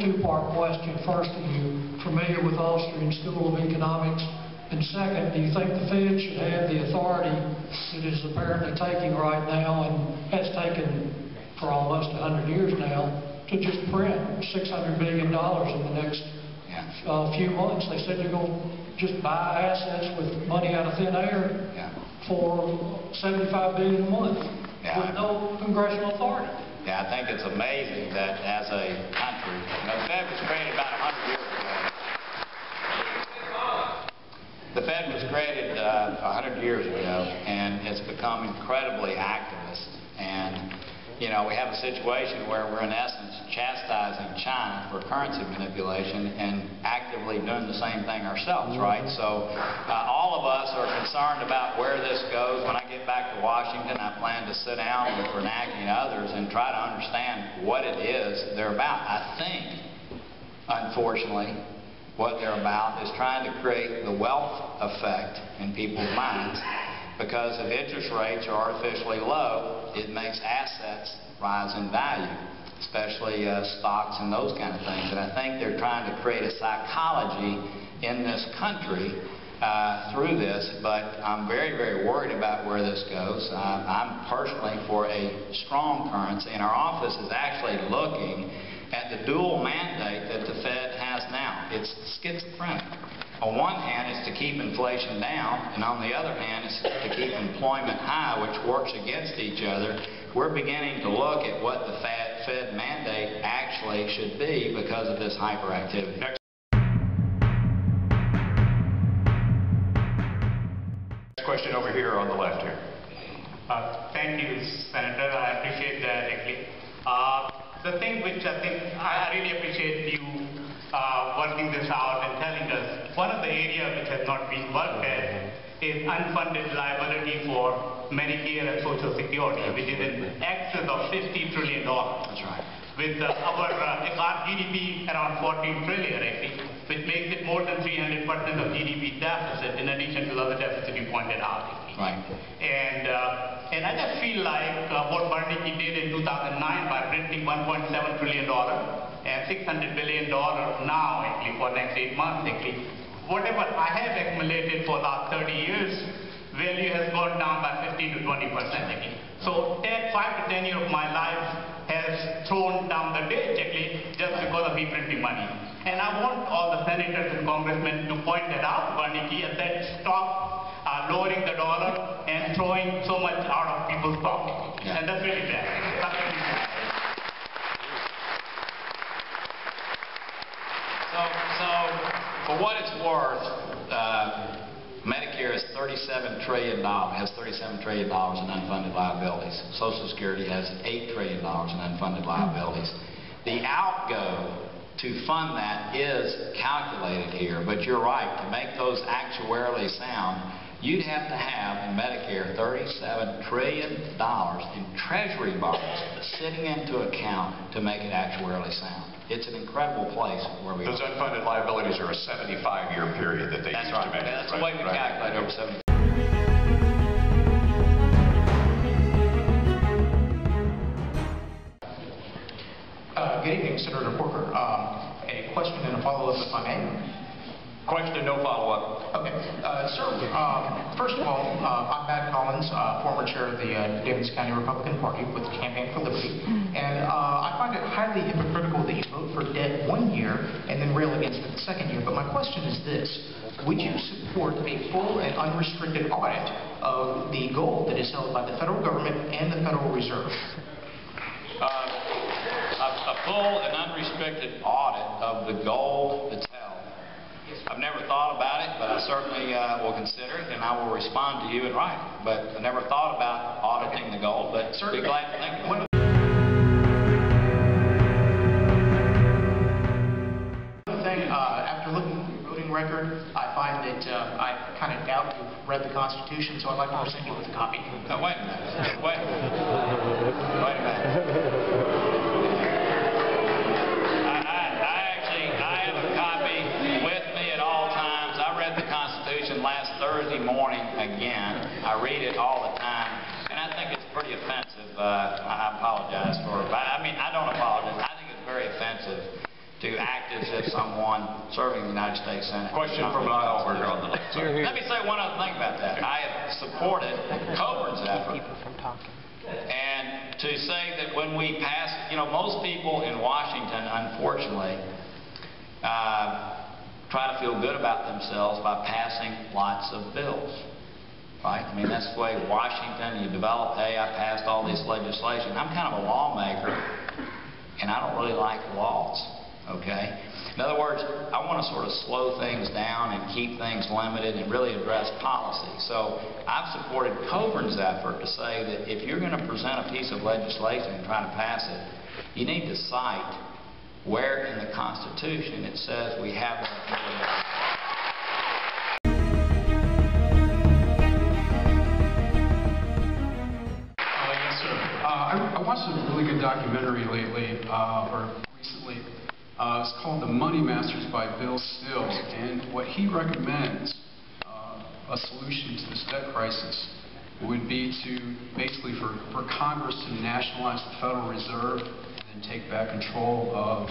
two-part question. First, are you familiar with Austrian School of Economics? And second, do you think the Fed should have the authority it is apparently taking right now and has taken for almost 100 years now to just print $600 billion in the next few months? They said you're going to just buy assets with money out of thin air for $75 billion a month with no congressional authority. Yeah, I think it's amazing that as a country, the Fed was created about 100 years ago. The Fed was created 100 years ago, and it's become incredibly activist. And, you know, we have a situation where we're in essence chastising China for currency manipulation and actively doing the same thing ourselves, right? So all of us are concerned about where this goes. When I get back to Washington, I plan to sit down with Bernanke and others and try to understand what it is they're about. I think, unfortunately, what they're about is trying to create the wealth effect in people's minds, because if interest rates are artificially low, it makes assets rise in value, especially stocks and those kind of things. And I think they're trying to create a psychology in this country through this, but I'm very, very worried about where this goes. I'm personally for a strong currency, and our office is actually looking at the dual mandate that the Fed has now. It's schizophrenic. On one hand, it's to keep inflation down, and on the other hand, it's to keep employment high, which works against each other. We're beginning to look at what the Fed mandate actually should be because of this hyperactivity. Next question over here on the left here. Thank you, Senator. I appreciate that, actually. The thing which I think I really appreciate you working this out and telling us, one of the areas which has not been worked at is unfunded liability for Medicare and Social Security, which is in excess of $50 trillion. That's right. With our GDP around 14 trillion, actually, which makes it more than 300% of GDP deficit, in addition to the other deficit you pointed out. Right. And I just feel like what Bernanke did in 2009 by printing $1.7 trillion and $600 billion now, actually, for next 8 months, actually, whatever I have accumulated for the last 30 years, value has gone down by 15 to 20%. Actually. So 5 to 10 years of my life has thrown down the ditch, actually, just because of me printing money. And I want all the senators and congressmen to point that out, Bernanke, and that stop lowering the dollar and throwing so much out of people's pockets. And that's really bad. So for what it's worth, Medicare is $37 trillion, has $37 trillion in unfunded liabilities. Social Security has $8 trillion in unfunded liabilities. The outgo to fund that is calculated here, but you're right, to make those actuarially sound, you'd have to have in Medicare $37 trillion in treasury bonds sitting into account to make it actuarially sound. It's an incredible place where we Those unfunded liabilities are a 75-year period that they use to measure. That's the way we calculate over 75. Good evening, Senator Corker. A question and a follow-up, if I may. Question, no follow-up. Okay. Sir, first of all, I'm Matt Collins, former chair of the Davis County Republican Party with the Campaign for Liberty, and I find it highly hypocritical that you vote for debt 1 year and then rail against it the second year. But my question is this: would you support a full and unrestricted audit of the gold that is held by the federal government and the Federal Reserve? A full and unrestricted audit of the gold that's held. I've never thought about it, but I certainly will consider it, and I will respond to you in writing. But I never thought about auditing the gold, but certainly glad to think about it. Another thing, after looking at your voting record, I find that I kind of doubt you've read the Constitution, so I'd like to present you with a copy. No, wait a minute. Wait a minute. Wait a minute. I have a copy with me at all times. I read the Constitution last Thursday morning again. I read it all the time, and I think it's pretty offensive. I apologize for it. I mean, I don't apologize. I think it's very offensive to act as if someone serving the United States Senate. Question from an aisle over here on the left side. Let me say one other thing about that. I have supported Coburn's effort. And to say that when we pass, you know, most people in Washington, unfortunately, try to feel good about themselves by passing lots of bills. Right? I mean, that's the way Washington, you develop, hey, I passed all this legislation. I'm kind of a lawmaker, and I don't really like laws. Okay? In other words, I want to sort of slow things down and keep things limited and really address policy. So I've supported Coburn's effort to say that if you're going to present a piece of legislation and try to pass it, you need to cite where in the Constitution it says we have that ability. Yes, sir. I watched a really good documentary lately, or recently. It's called The Money Masters by Bill Still, and what he recommends, a solution to this debt crisis, would be to basically for Congress to nationalize the Federal Reserve and take back control of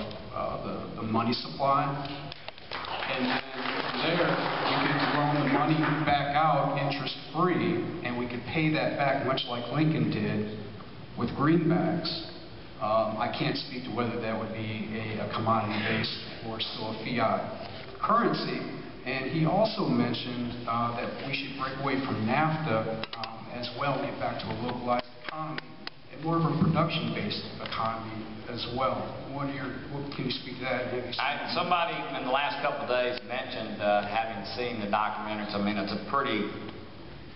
the money supply. And then from there, we could loan the money back out interest-free, and we could pay that back much like Lincoln did with greenbacks. I can't speak to whether that would be a commodity-based or still a fiat currency. And he also mentioned that we should break away from NAFTA as well, get back to a localized economy, and more of a production-based economy as well. What can you speak to that? Somebody in the last couple of days mentioned having seen the documentaries. I mean,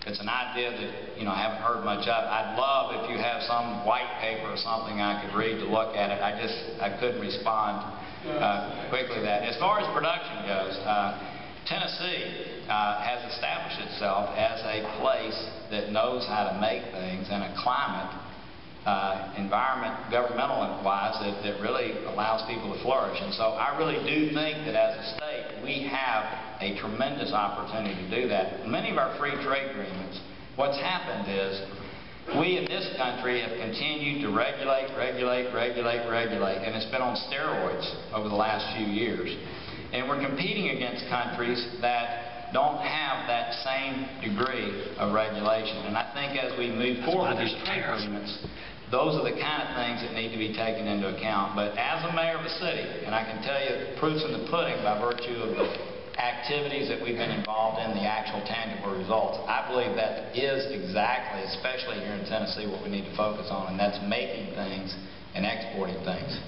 it's an idea that, you know, I haven't heard much of. I'd love if you have some white paper or something I could read to look at it. I couldn't respond quickly to that. As far as production goes, Tennessee has established itself as a place that knows how to make things in a climate, environment, governmental-wise, that really allows people to flourish. And so I really do think that as a state, we have a tremendous opportunity to do that. Many of our free trade agreements, what's happened is we in this country have continued to regulate, and it's been on steroids over the last few years. And we're competing against countries that don't have that same degree of regulation. And I think as we move forward with these trade agreements, those are the kind of things that need to be taken into account. But as a mayor of a city, and I can tell you the proof's in the pudding by virtue of the activities that we've been involved in, the actual tangible results, I believe that is exactly, especially here in Tennessee, what we need to focus on, and that's making things and exporting things.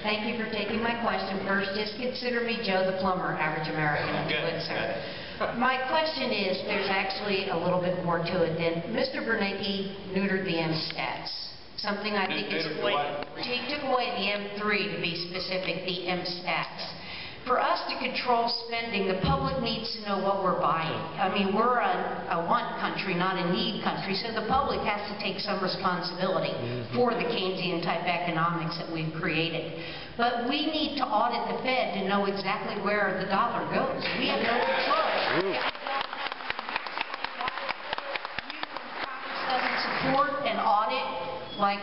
Thank you for taking my question. First, just consider me Joe the plumber, average American. Good, sir. My question is, there's actually a little bit more to it than Mr. Bernanke neutered the M-stats. Something I think is he took away the M3 to be specific, the M-stats. For us to control spending, the public needs to know what we're buying. I mean, we're a want country, not a need country, so the public has to take some responsibility for the Keynesian type economics that we've created. But we need to audit the Fed to know exactly where the dollar goes. We have no control. Congress doesn't support an audit like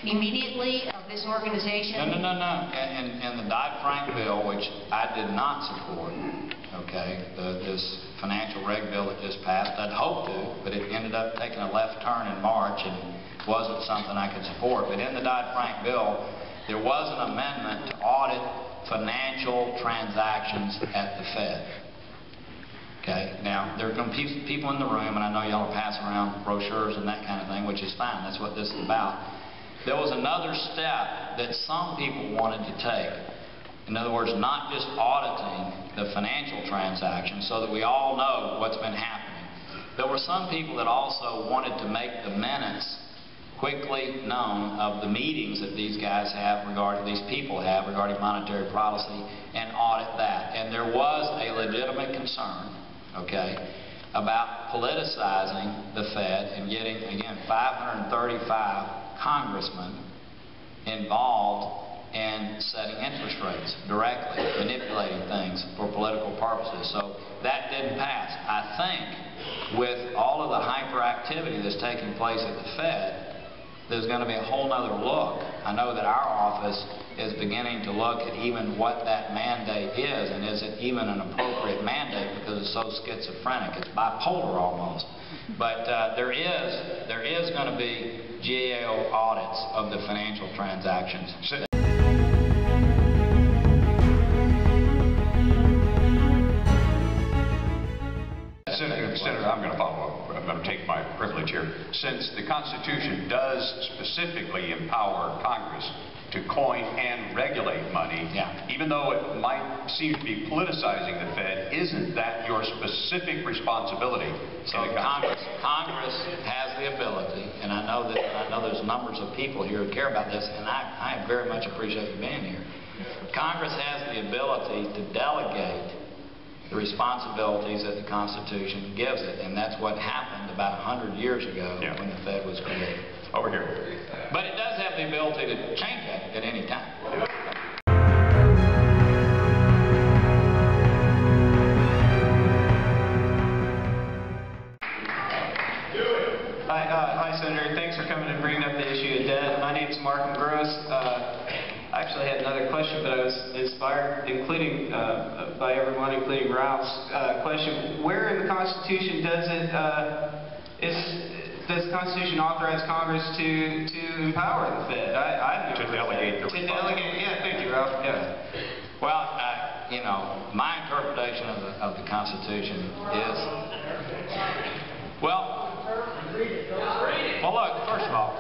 immediately of this organization? No. And the Dodd-Frank bill, which I did not support, okay, this financial reg bill that just passed, I'd hoped to, but it ended up taking a left turn in March and wasn't something I could support. But in the Dodd-Frank bill, there was an amendment to audit financial transactions at the Fed. Okay, now, there are going to be people in the room, and I know y'all are passing around brochures and that kind of thing, which is fine. That's what this is about. There was another step that some people wanted to take. In other words, not just auditing the financial transactions so that we all know what's been happening. There were some people that also wanted to make the minutes quickly known of the meetings that these guys have regarding, these people have regarding monetary policy, and audit that. And there was a legitimate concern, okay, about politicizing the Fed and getting, again, 535 congressmen involved in setting interest rates directly, manipulating things for political purposes. So that didn't pass. I think with all of the hyperactivity that's taking place at the Fed, there's going to be a whole nother look. I know that our office is beginning to look at even what that mandate is, and is it even an appropriate mandate because it's so schizophrenic. It's bipolar almost. But there is going to be GAO audits of the financial transactions. Senator, I'm going to follow up. I'm going to take my privilege here. Since the Constitution does specifically empower Congress to coin and regulate money, even though it might seem to be politicizing the Fed, isn't that your specific responsibility? So Congress has the ability, and I know there's numbers of people here who care about this, and I very much appreciate you being here. Congress has the ability to delegate the responsibilities that the Constitution gives it, and that's what happened about 100 years ago when the Fed was created. Over here. But it does have the ability to change that at any time. Hi, Senator. Thanks for coming and bringing up the issue of debt. My name is Mark Gross. I actually had another question, but I was inspired, including by everyone, including Ralph's question. Where in the Constitution does the Constitution authorize Congress to empower the Fed? To delegate the responsibility. Yeah, thank you, Ralph. Yeah. Well, you know, my interpretation of the Constitution is, well, look, first of all,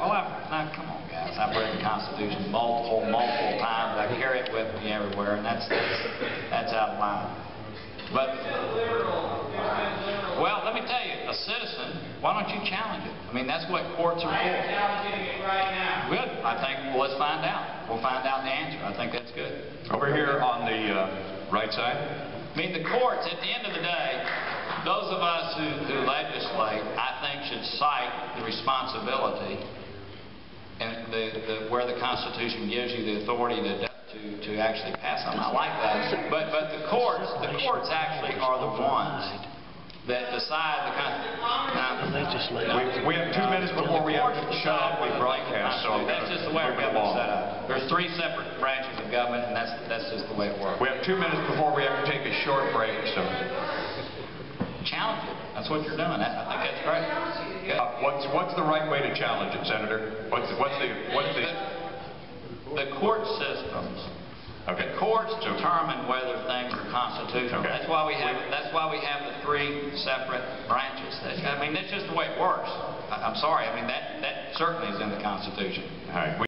now, come on, guys. I've read the Constitution multiple times. I carry it with me everywhere, and that's out of line. But, well, let me tell you, a citizen, why don't you challenge it? I mean, that's what courts are for. I am challenging it right now. Good. I think, well, let's find out. We'll find out the answer. I think that's good. Over here on the right side. I mean, the courts, at the end of the day, those of us who legislate, I think, should cite the responsibility and where the Constitution gives you the authority to actually pass something. I like that. But the courts actually are the ones that decide the Constitution. We have 2 minutes before we have to shut off the broadcast, so that's just the way our government's set up. There's 3 separate branches of government, and that's just the way it works. we have 2 minutes before we have to take a short break, so. Challenge it. That's what you're doing. I think that's great. Good. What's the right way to challenge it, Senator? What's the court systems? Okay. The courts determine whether things are constitutional. Okay. That's why we have the 3 separate branches. I mean, that's just the way it works. I'm sorry. I mean, that certainly is in the Constitution. All right.